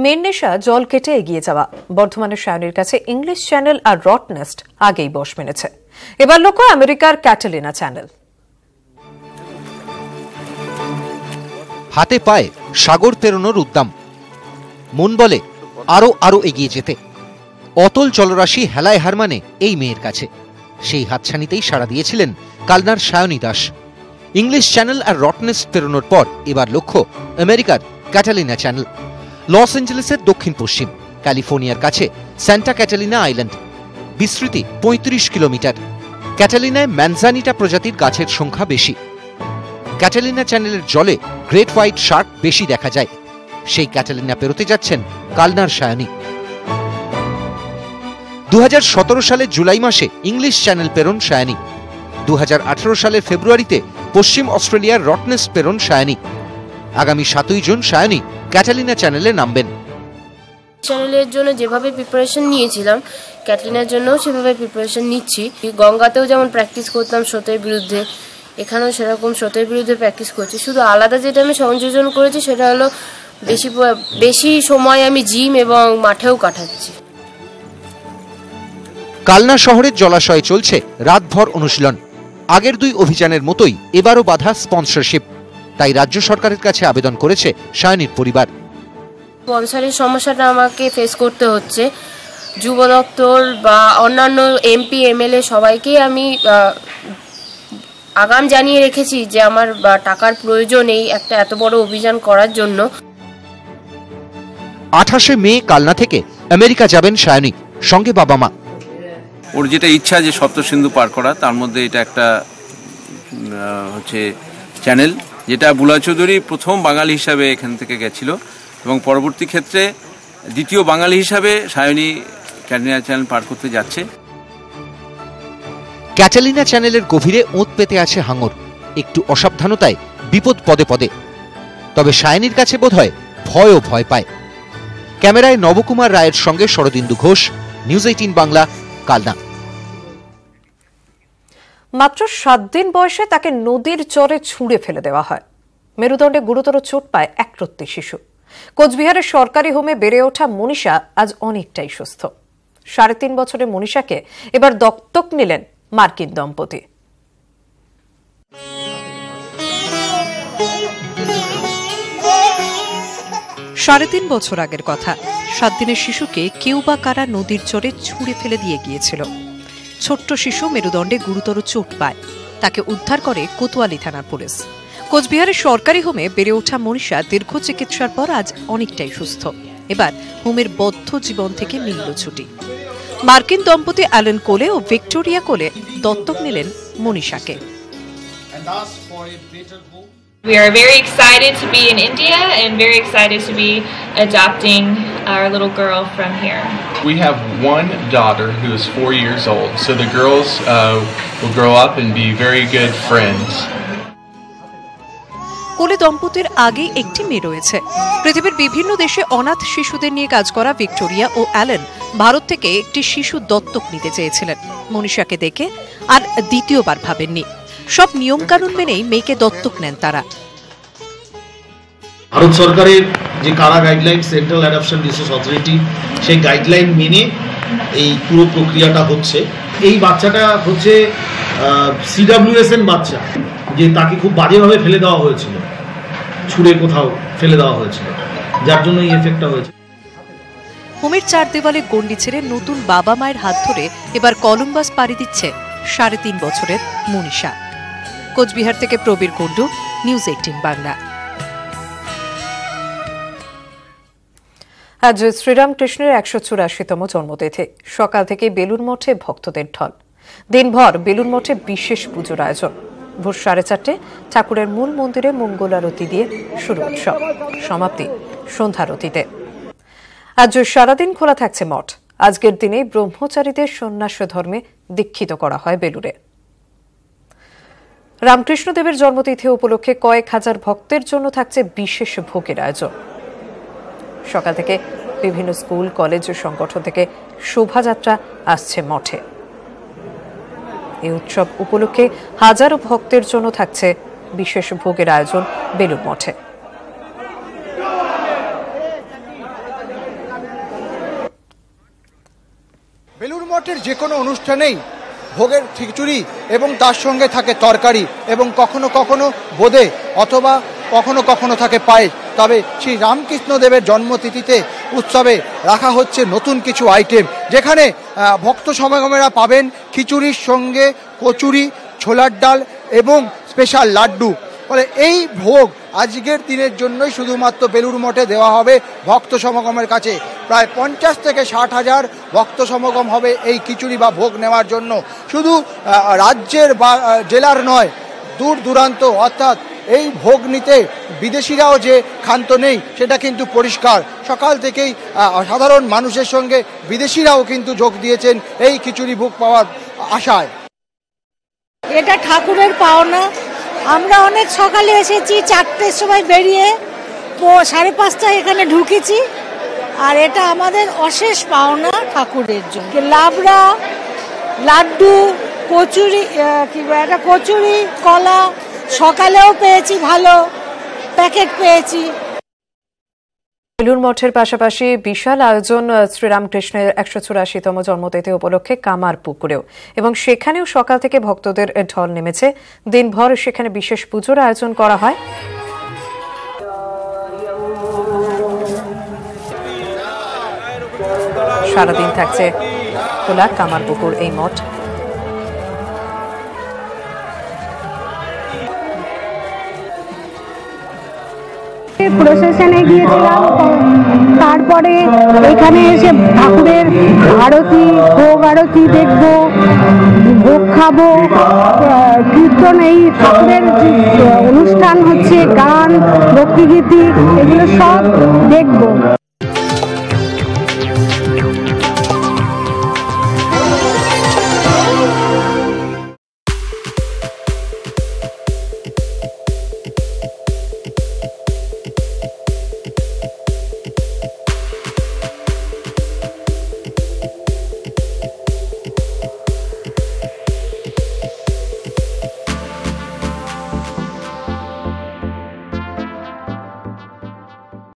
Main নেশা জল কেটে এগিয়ে যাওয়া। বর্ধমানের সায়নীর কাছে ইংলিশ চ্যানেল আর রটনেস্ট আগেই বশ মেনেছে। এবার লক্ষ্য আমেরিকার ক্যাটালিনা চ্যানেল। হাতে পায়ে সাগর পেরোনোর উদ্যম, মন বলে আরো আরো এগিয়ে যেতে। অতল জলরাশি হেলায় হার মানে এই মেয়ের কাছে। সেই হাতছানিতেই সাড়া দিয়েছিলেন কালনার সায়নী দাস। ইংলিশ চ্যানেল আর রটনেস্ট পেরোনোর পর এবার লক্ষ্য আমেরিকার ক্যাটালিনা চ্যানেল। লস অ্যাঞ্জেলেসের দক্ষিণ পশ্চিম ক্যালিফোর্নিয়ার কাছে সান্টা ক্যাটালিনা আইল্যান্ড, বিস্তৃতি ৩৫ কিলোমিটার। ক্যাটালিনায় ম্যানজানিটা প্রজাতির গাছের সংখ্যা বেশি। ক্যাটালিনা চ্যানেলের জলে গ্রেট হোয়াইট শার্ক বেশি দেখা যায়। সেই ক্যাটালিনা পেরোতে যাচ্ছেন কালনার সায়নী। ২০১৭ সালের জুলাই মাসে ইংলিশ চ্যানেল পেরোন সায়নী। ২০১৮ সালের ফেব্রুয়ারিতে পশ্চিম অস্ট্রেলিয়ার রটনেস্ট পেরোন সায়নী। আগামী ৭ই জুন সায়নী ক্যাটালিনা চ্যানেলে নামবেন। চ্যানেলের জন্য যেভাবে প্রিপারেশন নিয়েছিলাম, ক্যাটালিনার জন্যও সেভাবে প্রিপারেশন নিচ্ছি। গঙ্গাতেও যেমন প্র্যাকটিস করতাম স্রোতের বিরুদ্ধে, এখানেও সেরকম স্রোতের বিরুদ্ধে প্র্যাকটিস করছি। শুধু আলাদা যেটা আমি সংযোজন করেছি সেটা হলো বেশি সময় আমি জিম এবং মাঠেও কাটাচ্ছি। কালনা শহরের জলাশয়ে চলছে রাতভর অনুশীলন। আগের দুই অভিযানের মতোই এবারও বাধা স্পন্সরশিপ। তাই রাজ্য সরকারের কাছে আবেদন করেছে সায়নীর পরিবার। স্পন্সরের সমস্যাটা আমাকে ফেস করতে হচ্ছে। যুব দপ্তর বা অন্যান্য এমপি এমএলএ সবাইকেই আমি আগাম জানিয়ে রেখেছি যে আমার টাকার প্রয়োজন এই একটা এত বড় অভিযান করার জন্য। ২৮শে মে কালনা থেকে আমেরিকা যাবেন সায়নী, সঙ্গে বাবা মা। ওর যেটা ইচ্ছা যে সপ্তসিন্ধু পার করা, তার মধ্যে এটা একটা হচ্ছে চ্যানেল, যেটা বুলা চৌধুরী প্রথম বাঙালি হিসাবে এখান থেকে গেছিল এবং পরবর্তী ক্ষেত্রে দ্বিতীয় বাঙালি হিসাবে সায়নী ক্যাটালিনা চ্যানেল পার করতে যাচ্ছে। ক্যাটালিনা চ্যানেলের গভীরে ওঁত পেতে আছে হাঙর। একটু অসাবধানতায় বিপদ পদে পদে। তবে সায়নীর কাছে বোধহয় ভয়ও ভয় পায়। ক্যামেরায় নবকুমার রায়ের সঙ্গে শরদিন্দু ঘোষ, নিউজ ১৮ বাংলা, কালনা। মাত্র ৭ দিন বয়সে তাকে নদীর চরে ছুঁড়ে ফেলে দেওয়া হয়। মেরুদণ্ডে গুরুতর চোট পায় একরত্তি শিশু। কোচবিহারের সরকারি হোমে বেড়ে ওঠা মনীষা আজ অনেকটাই সুস্থ। ৩.৫ বছরের মনীষাকে এবার দত্তক নিলেন মার্কিন দম্পতি। ৩.৫ বছর আগের কথা। ৭ দিনের শিশুকে কেউ বা কারা নদীর চরে ছুঁড়ে ফেলে দিয়ে গিয়েছিল। ছোট্ট শিশু মেরুদণ্ডে গুরুতর চোট পায়। তাকে উদ্ধার করে কোতোয়ালি থানার পুলিশ। কোচবিহারের সরকারি হোমে বেড়ে ওঠা মনীষা দীর্ঘ চিকিৎসার পর আজ অনেকটাই সুস্থ। এবার হোমের বদ্ধ জীবন থেকে মিলল ছুটি। মার্কিন দম্পতি অ্যালেন কোলে ও ভিক্টোরিয়া কোলে দত্তক নিলেন মনীষাকে। We are very excited to be in India and very excited to be adopting our little girl from here. We have one daughter who is 4 years old, so the girls will grow up and be very good friends. কোলে দম্পতির আগে একটি মেয়ে রয়েছে। পৃথিবীর বিভিন্ন দেশে অনাথ শিশুদের নিয়ে কাজ করা ভিক্টোরিয়া ও অ্যালেন ভারত থেকে একটি শিশু দত্তক নিতে চেয়েছিলেন। মনীষাকে দেখে আর দ্বিতীয়বার ভাবেননি। সব নিয়মকানুন মেনেই মেয়েকে দত্তক নেন তারা। ভারত সরকারের যে কারা guideline, central adoption resource authority, সেই গাইডলাইন মেনে এই পুরো প্রক্রিয়াটা হচ্ছে। এই বাচ্চাটা হচ্ছে CWSN বাচ্চা, যে তাকে খুব বাজেভাবে ফেলে দেওয়া হয়েছিল, ছুঁড়ে কোথাও ফেলে দেওয়া হয়েছিল, যার জন্য এই এফেক্টটা হয়েছে। হোমের ৪ দেওয়ালে গণ্ডি ছেড়ে নতুন বাবা মায়ের হাত ধরে এবার কলম্বাস পাড়ি দিচ্ছে ৩.৫ বছরের মনীষা। কোচবিহার থেকে প্রবীর কুণ্ডু, নিউজ ১৮ বাংলা। আজ শ্রীরামকৃষ্ণের ১৮৪তম জন্মতিথি। সকাল থেকে বেলুড় মঠে ভক্তদের ঢল। দিনভর বেলুড় মঠে বিশেষ পুজোর আয়োজন। ভোর ৪:৩০ ঠাকুরের মূল মন্দিরে মঙ্গল আরতি দিয়ে শুরু উৎসব, সমাপ্তি সন্ধ্যারতিতে। আজ সারাদিন খোলা থাকছে মঠ। আজকের দিনে ব্রহ্মচারীদের সন্ন্যাস ধর্মে দীক্ষিত করা হয় বেলুড়ে। রামকৃষ্ণদেবের জন্মতিথি উপলক্ষে কয়েক হাজার ভক্তের জন্য থাকছে বিশেষ ভোগের আয়োজন। সকাল থেকে বিভিন্ন স্কুল, কলেজ ও সংগঠন থেকে শোভাযাত্রা আসছে মঠে। এই উৎসব উপলক্ষে হাজারো ভক্তের জন্য থাকছে বিশেষ ভোগের আয়োজন বেলুড় মঠে। বেলুড় মঠের যে কোনো অনুষ্ঠানেই ভোগের খিচুড়ি এবং তার সঙ্গে থাকে তরকারি এবং কখনো কখনো বোঁদে অথবা কখনো কখনো থাকে পায়েস। তবে শ্রী রামকৃষ্ণদেবের জন্মতিথিতে উৎসবে রাখা হচ্ছে নতুন কিছু আইটেম, যেখানে ভক্ত সমাগমেরা পাবেন খিচুড়ির সঙ্গে কচুরি, ছোলার ডাল এবং স্পেশাল লাড্ডু। ফলে এই ভোগ আজকের দিনের জন্যই শুধুমাত্র বেলুড় মঠে দেওয়া হবে ভক্ত সমাগমের কাছে। প্রায় 50 থেকে 60 হাজার ভক্ত সমাগম হবে এই খিচুড়ি বা ভোগ নেওয়ার জন্য। শুধু রাজ্যের বা জেলার নয়, দূর দূরান্ত অর্থাৎ এই ভোগ নিতে বিদেশিরাও যে ক্ষান্ত নেই সেটা কিন্তু পরিষ্কার। সকাল থেকেই সাধারণ মানুষের সঙ্গে বিদেশিরাও কিন্তু যোগ দিয়েছেন এই খিচুড়ি ভোগ পাওয়ার আশায়। এটা ঠাকুরের পাওনা। আমরা অনেক সকালে এসেছি, 4টের সময় বেরিয়ে 5:30টায় এখানে ঢুকেছি, আর এটা আমাদের অশেষ পাওনা ঠাকুরের জন্য। লাবড়া, লাড্ডু, কচুরি, একটা কচুরি, কলা সকালেও পেয়েছি, ভালো প্যাকেট পেয়েছি। বেলুড় মঠের পাশাপাশি বিশাল আয়োজন শ্রীরামকৃষ্ণের 184তম জন্মতিথি উপলক্ষে কামার পুকুরেও, এবং সেখানেও সকাল থেকে ভক্তদের ঢল নেমেছে। দিনভর সেখানে বিশেষ পুজোর আয়োজন করা হয়। সারাদিন থাকছে খোলা কামার পুকুর এই মঠ। প্রসেশনে গিয়েছিলাম, তারপরে এখানে এসে ঠাকুরের আরতি, ভোগ আরতি দেখবো, ভোগ খাবো, কীর্তন, এই ঠাকুরের অনুষ্ঠান হচ্ছে, গান, ভক্তিগীতি, এগুলো সব দেখবো।